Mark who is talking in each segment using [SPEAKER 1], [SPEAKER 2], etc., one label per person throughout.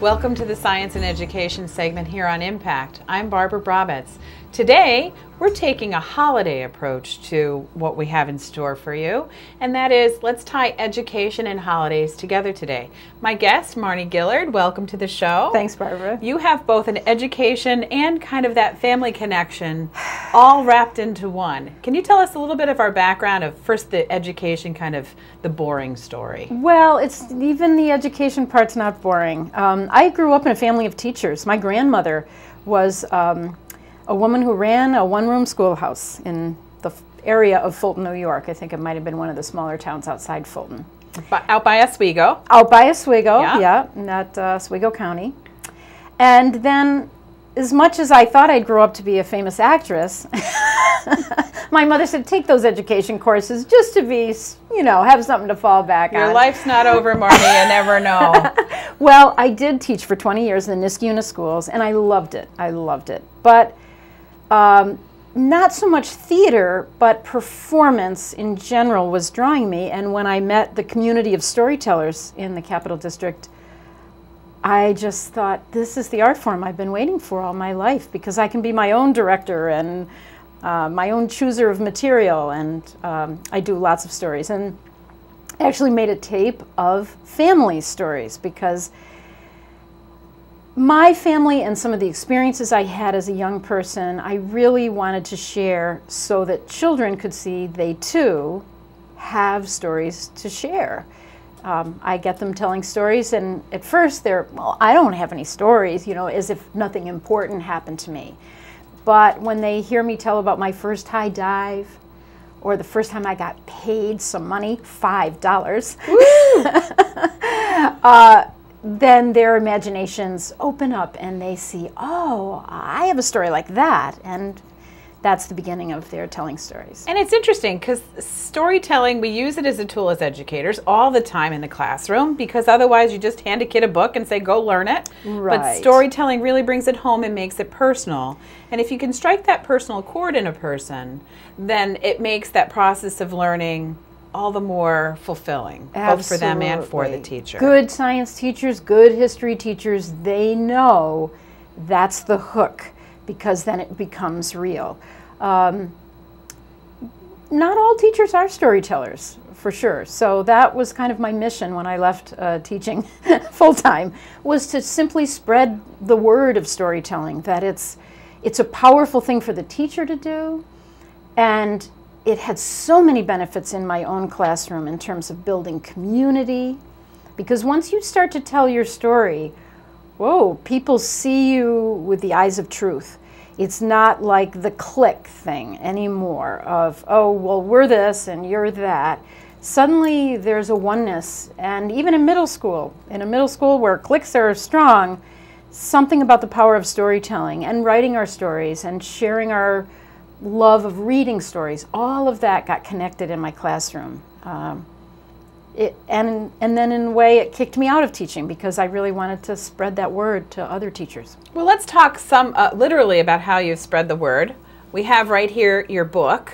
[SPEAKER 1] Welcome to the Science and Education segment here on Impact. I'm Barbara Brabetz. Today, we're taking a holiday approach to what we have in store for you, and that is, let's tie education and holidays together today. My guest, Marni Gillard, welcome to the show.
[SPEAKER 2] Thanks, Barbara.
[SPEAKER 1] You have both an education and kind of that family connection all wrapped into one. Can you tell us a little bit of our background of first the education, kind of the boring story?
[SPEAKER 2] Well, it's even the education part's not boring. I grew up in a family of teachers. My grandmother was a woman who ran a one-room schoolhouse in the area of Fulton, New York. I think it might have been one of the smaller towns outside Fulton.
[SPEAKER 1] Out by Oswego.
[SPEAKER 2] Out by Oswego, yeah, not Oswego County. And then, as much as I thought I'd grow up to be a famous actress, my mother said, take those education courses just to be, you know, have something to fall back on.
[SPEAKER 1] Your life's not over, Marni, you never know.
[SPEAKER 2] Well, I did teach for 20 years in the Niskayuna schools, and I loved it. I loved it. But not so much theater, but performance in general was drawing me. And when I met the community of storytellers in the Capital District, I just thought, this is the art form I've been waiting for all my life, because I can be my own director and my own chooser of material, and I do lots of stories. And I actually made a tape of family stories, because my family and some of the experiences I had as a young person, I really wanted to share so that children could see they too have stories to share. I get them telling stories, and at first they're, well, I don't have any stories, you know, as if nothing important happened to me. But when they hear me tell about my first high dive, or the first time I got paid some money, $5, then their imaginations open up and they see, oh, I have a story like that. And that's the beginning of their telling stories.
[SPEAKER 1] And it's interesting because storytelling, we use it as a tool as educators all the time in the classroom, because otherwise you just hand a kid a book and say, go learn it.
[SPEAKER 2] Right.
[SPEAKER 1] But storytelling really brings it home and makes it personal. And if you can strike that personal chord in a person, then it makes that process of learning all the more fulfilling, both for them and for the teacher.
[SPEAKER 2] Good science teachers, good history teachers, they know that's the hook, because then it becomes real. Not all teachers are storytellers, for sure. So that was kind of my mission when I left teaching full-time, was to simply spread the word of storytelling, that it's a powerful thing for the teacher to do, and it had so many benefits in my own classroom in terms of building community, because once you start to tell your story, whoa, people see you with the eyes of truth. It's not like the clique thing anymore of, oh, well, we're this and you're that. Suddenly there's a oneness, and even in a middle school where cliques are strong, something about the power of storytelling and writing our stories and sharing our love of reading stories, all of that got connected in my classroom. And then in a way it kicked me out of teaching, because I really wanted to spread that word to other teachers.
[SPEAKER 1] Well, let's talk literally about how you've spread the word. We have right here your book,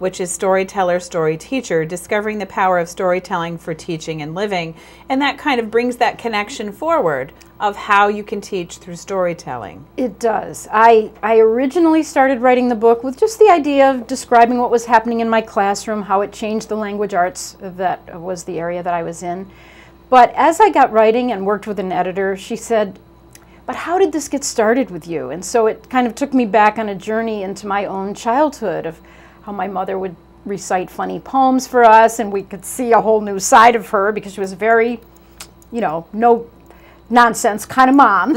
[SPEAKER 1] which is Storyteller, Story Teacher, Discovering the Power of Storytelling for Teaching and Living. And that kind of brings that connection forward of how you can teach through storytelling.
[SPEAKER 2] It does. I originally started writing the book with just the idea of describing what was happening in my classroom, how it changed the language arts, that was the area that I was in. But as I got writing and worked with an editor, she said, but how did this get started with you? And so it kind of took me back on a journey into my own childhood of how my mother would recite funny poems for us, and we could see a whole new side of her, because she was very, you know, no nonsense kind of mom.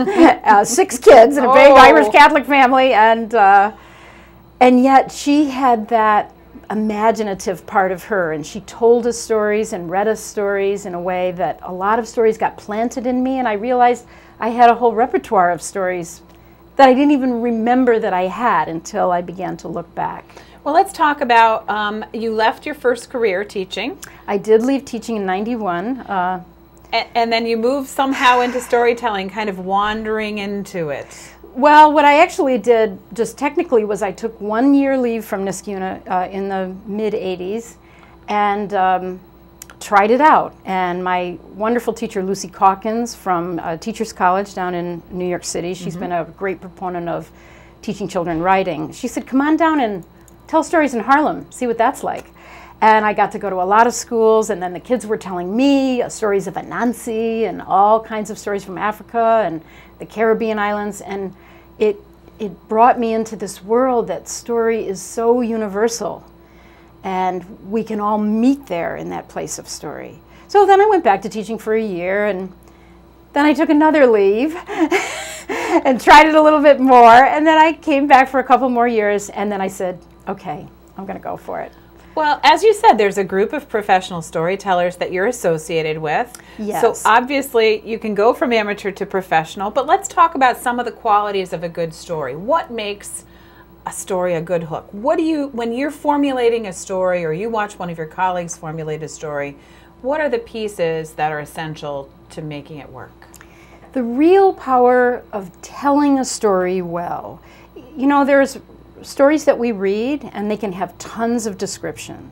[SPEAKER 2] 6 kids in a big Irish Catholic family, and yet she had that imaginative part of her, and she told us stories and read us stories in a way that a lot of stories got planted in me, and I realized I had a whole repertoire of stories that I didn't even remember that I had until I began to look back.
[SPEAKER 1] Well, let's talk about, you left your first career teaching.
[SPEAKER 2] I did leave teaching in '91.
[SPEAKER 1] And then you moved somehow into storytelling, kind of wandering into it.
[SPEAKER 2] Well, what I actually did, just technically, was I took 1 year leave from Niskayuna in the mid-'80s, and tried it out. And my wonderful teacher, Lucy Calkins from Teachers College down in New York City, she's been a great proponent of teaching children writing. She said, come on down and tell stories in Harlem, see what that's like. And I got to go to a lot of schools, and then the kids were telling me stories of Anansi and all kinds of stories from Africa and the Caribbean islands, and it brought me into this world that story is so universal, and we can all meet there in that place of story. So then I went back to teaching for a year, and then I took another leave and tried it a little bit more, and then I came back for a couple more years, and then I said, okay, I'm going to go for it.
[SPEAKER 1] Well, as you said, there's a group of professional storytellers that you're associated with.
[SPEAKER 2] Yes.
[SPEAKER 1] So obviously you can go from amateur to professional, but let's talk about some of the qualities of a good story. What makes a story a good hook? What do you, when you're formulating a story or you watch one of your colleagues formulate a story, what are the pieces that are essential to making it work?
[SPEAKER 2] The real power of telling a story well. You know, there's stories that we read and they can have tons of description.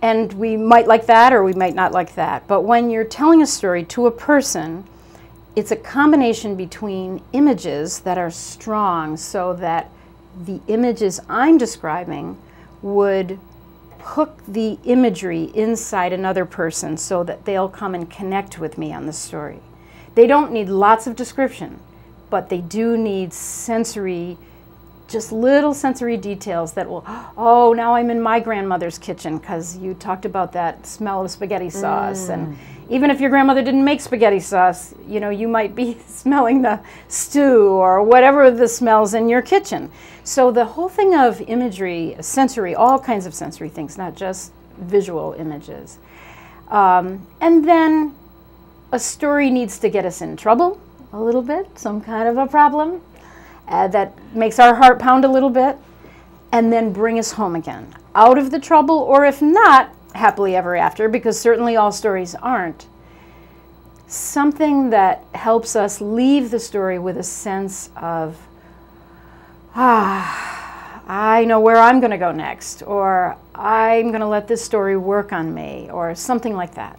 [SPEAKER 2] And we might like that or we might not like that. But when you're telling a story to a person, it's a combination between images that are strong so that the images I'm describing would hook the imagery inside another person so that they'll come and connect with me on the story. They don't need lots of description, but they do need sensory, just little sensory details that will, oh, now I'm in my grandmother's kitchen because you talked about that smell of spaghetti sauce. And even if your grandmother didn't make spaghetti sauce, you know, you might be smelling the stew or whatever the smells in your kitchen. So the whole thing of imagery, sensory, all kinds of sensory things, not just visual images. And then a story needs to get us in trouble a little bit, some kind of a problem. That makes our heart pound a little bit, and then bring us home again, out of the trouble, or if not, happily ever after, because certainly all stories aren't. Something that helps us leave the story with a sense of, I know where I'm going to go next, or I'm going to let this story work on me, or something like that.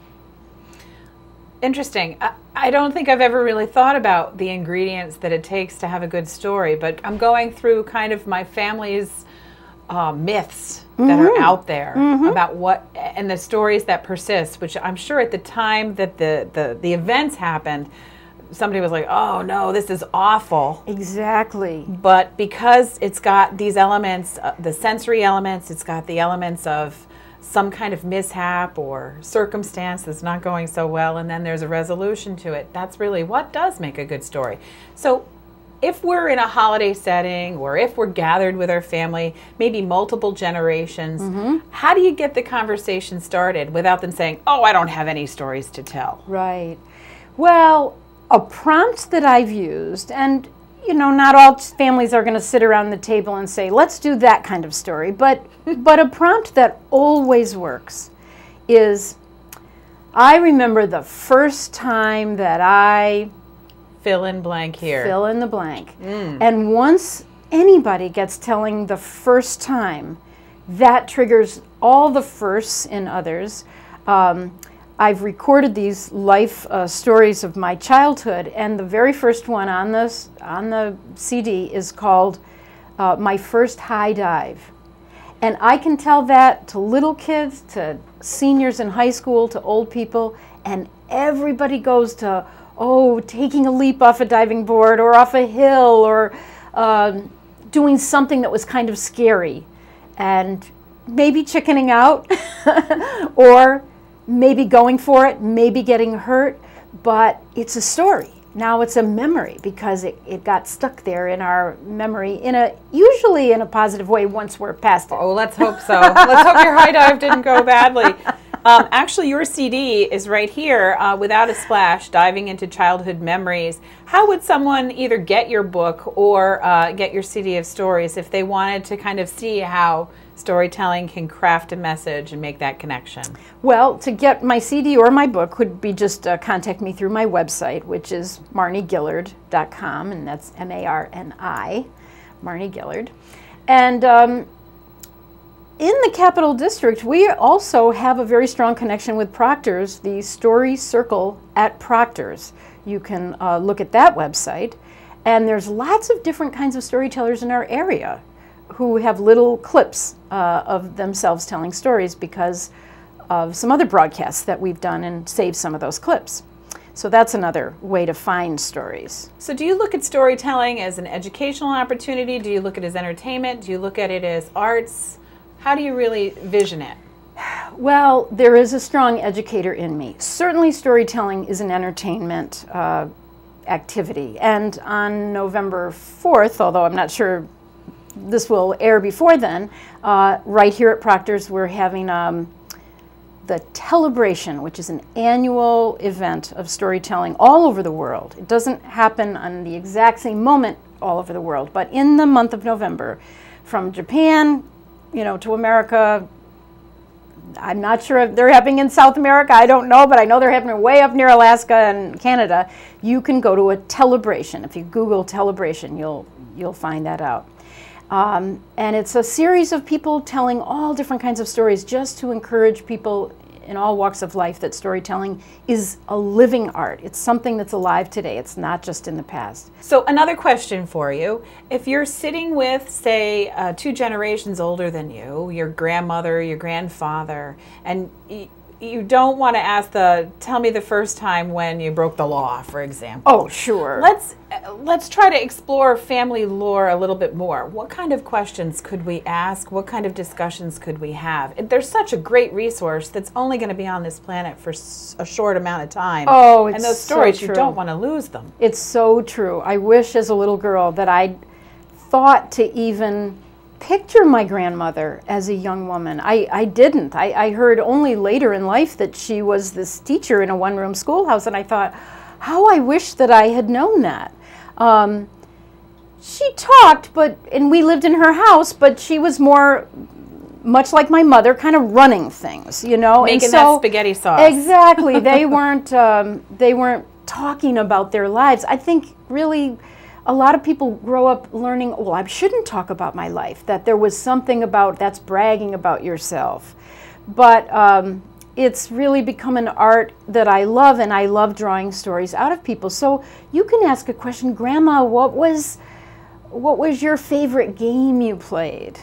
[SPEAKER 1] Interesting. I don't think I've ever really thought about the ingredients that it takes to have a good story, but I'm going through kind of my family's myths that are out there about what, and the stories that persist, which I'm sure at the time that the events happened, somebody was like, oh no, this is awful.
[SPEAKER 2] Exactly.
[SPEAKER 1] But because it's got these elements, the sensory elements, it's got the elements of some kind of mishap or circumstance that's not going so well, and then there's a resolution to it. That's really what does make a good story. So if we're in a holiday setting or if we're gathered with our family, maybe multiple generations, how do you get the conversation started without them saying, oh, I don't have any stories to tell?
[SPEAKER 2] Right. Well, a prompt that I've used, and you know, not all families are going to sit around the table and say, let's do that kind of story, but a prompt that always works is, I remember the first time that I...
[SPEAKER 1] Fill in blank here.
[SPEAKER 2] Fill in the blank. And once anybody gets telling the first time, that triggers all the firsts in others. I've recorded these life stories of my childhood, and the very first one on the CD is called My First High Dive. And I can tell that to little kids, to seniors in high school, to old people, and everybody goes to, oh, taking a leap off a diving board or off a hill or doing something that was kind of scary and maybe chickening out or maybe going for it, maybe getting hurt, but it's a story. Now it's a memory because it got stuck there in our memory usually in a positive way once we're past it.
[SPEAKER 1] Oh, let's hope so. Let's hope your high dive didn't go badly. Actually, your CD is right here, Without a Splash, Diving into Childhood Memories. How would someone either get your book or get your CD of stories if they wanted to kind of see how storytelling can craft a message and make that connection? Well,
[SPEAKER 2] to get my CD or my book would be just contact me through my website, which is marnigillard.com, and that's M-A-R-N-I, Marni Gillard. And in the Capital District, we also have a very strong connection with Proctors, the Story Circle at Proctors. You can look at that website, and there's lots of different kinds of storytellers in our area who have little clips of themselves telling stories because of some other broadcasts that we've done and saved some of those clips. So that's another way to find stories.
[SPEAKER 1] So do you look at storytelling as an educational opportunity? Do you look at it as entertainment? Do you look at it as arts? How do you really vision it?
[SPEAKER 2] Well, there is a strong educator in me. Certainly storytelling is an entertainment activity. And on November 4th, although I'm not sure this will air before then, right here at Proctors we're having the Telebration, which is an annual event of storytelling all over the world. It doesn't happen on the exact same moment all over the world, but in the month of November, from Japan, to America. I'm not sure if they're happening in South America, I don't know, but I know they're happening way up near Alaska and Canada. You can go to a Telebration. If you Google Telebration, you'll find that out. And it's a series of people telling all different kinds of stories just to encourage people in all walks of life that storytelling is a living art. It's something that's alive today. It's not just in the past.
[SPEAKER 1] So another question for you. If you're sitting with, say, 2 generations older than you, your grandmother, your grandfather, and you don't want to ask tell me the first time when you broke the law, for example.
[SPEAKER 2] Oh, sure.
[SPEAKER 1] Let's try to explore family lore a little bit more. What kind of questions could we ask? What kind of discussions could we have? There's such a great resource that's only going to be on this planet for a short amount of time.
[SPEAKER 2] Oh, it's
[SPEAKER 1] and those stories,
[SPEAKER 2] so true.
[SPEAKER 1] You don't want to lose them.
[SPEAKER 2] It's so true. I wish as a little girl that I'd thought to even picture my grandmother as a young woman. I didn't. I heard only later in life that she was this teacher in a one-room schoolhouse, and I thought, how I wish that I had known that. She talked, and we lived in her house, but she was more, much like my mother, kind of running things,
[SPEAKER 1] Making that spaghetti sauce.
[SPEAKER 2] Exactly. They weren't talking about their lives. I think really a lot of people grow up learning, well, I shouldn't talk about my life, that there was something about that's bragging about yourself. But it's really become an art that I love, and I love drawing stories out of people. So you can ask a question, Grandma, what was your favorite game you played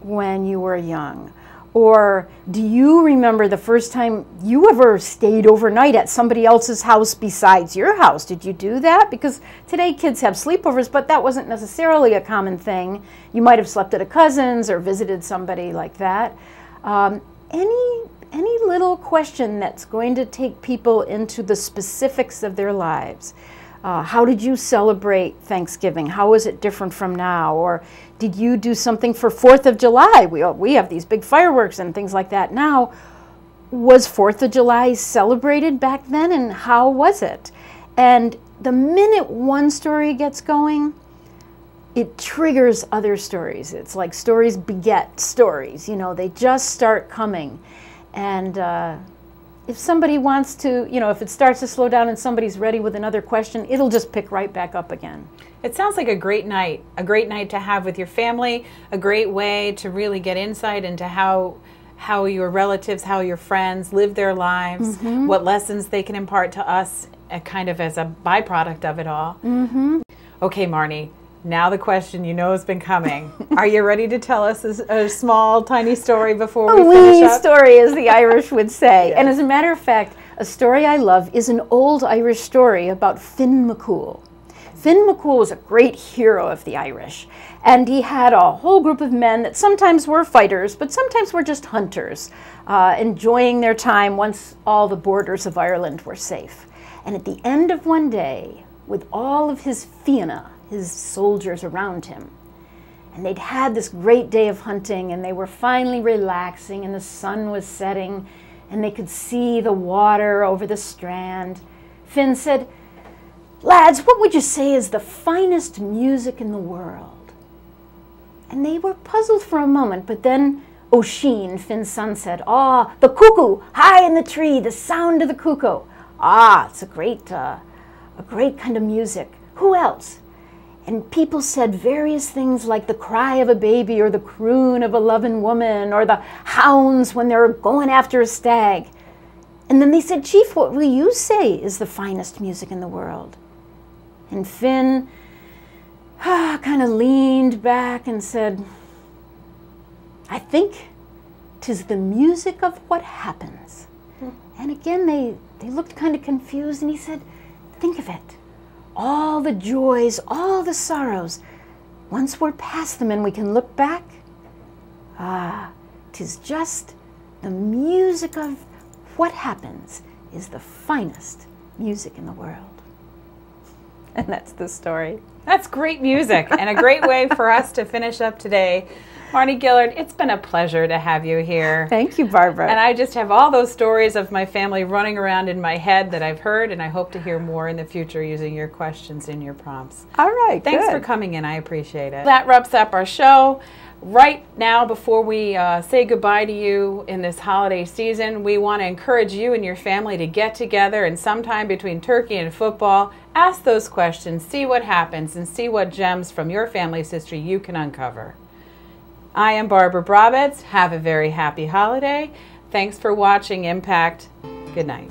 [SPEAKER 2] when you were young? Or do you remember the first time you ever stayed overnight at somebody else's house besides your house? Did you do that? Because today kids have sleepovers, but that wasn't necessarily a common thing. You might have slept at a cousin's or visited somebody like that. Any little question that's going to take people into the specifics of their lives. How did you celebrate Thanksgiving? How is it different from now? Or did you do something for 4th of July? We have these big fireworks and things like that now. Was 4th of July celebrated back then, and how was it? And the minute one story gets going, it triggers other stories. It's like stories beget stories. They just start coming. And if somebody wants to, if it starts to slow down and somebody's ready with another question, it'll just pick right back up again.
[SPEAKER 1] It sounds like a great night to have with your family, a great way to really get insight into how your relatives, how your friends live their lives, what lessons they can impart to us, kind of as a byproduct of it all. Okay, Marni. Now the question has been coming. Are you ready to tell us a small, tiny story before we finish up?
[SPEAKER 2] A wee story, as the Irish would say. Yes. And as a matter of fact, a story I love is an old Irish story about Finn McCool. Finn McCool was a great hero of the Irish. And he had a whole group of men that sometimes were fighters, but sometimes were just hunters, enjoying their time once all the borders of Ireland were safe. And at the end of one day, with all of his fianna, his soldiers around him, and they'd had this great day of hunting, and they were finally relaxing, and the sun was setting, and they could see the water over the strand. Finn said, "Lads, what would you say is the finest music in the world?" And they were puzzled for a moment, but then O'Sheen, Finn's son, said, "Ah, the cuckoo, high in the tree, the sound of the cuckoo. Ah, it's a great kind of music. Who else?" And people said various things like the cry of a baby or the croon of a loving woman or the hounds when they're going after a stag. And then they said, Chief, what will you say is the finest music in the world? And Finn kind of leaned back and said, I think 'tis the music of what happens. And again, they looked kind of confused, and he said, think of it. All the joys, all the sorrows, once we're past them and we can look back, 'tis just the music of what happens is the finest music in the world. And that's the story.
[SPEAKER 1] That's great music and a great way for us to finish up today. Marni Gillard, it's been a pleasure to have you here.
[SPEAKER 2] Thank you, Barbara.
[SPEAKER 1] And I just have all those stories of my family running around in my head that I've heard, and I hope to hear more in the future using your questions and your prompts.
[SPEAKER 2] All right,
[SPEAKER 1] Thanks
[SPEAKER 2] good.
[SPEAKER 1] for coming in. I appreciate it. That wraps up our show. Right now, before we say goodbye to you in this holiday season, we want to encourage you and your family to get together and sometime between turkey and football, ask those questions, see what happens, and see what gems from your family's history you can uncover. I am Barbara Brabetz. Have a very happy holiday. Thanks for watching Impact. Good night.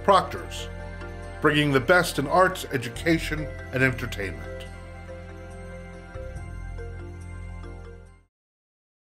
[SPEAKER 3] Proctors, bringing the best in arts, education, and entertainment.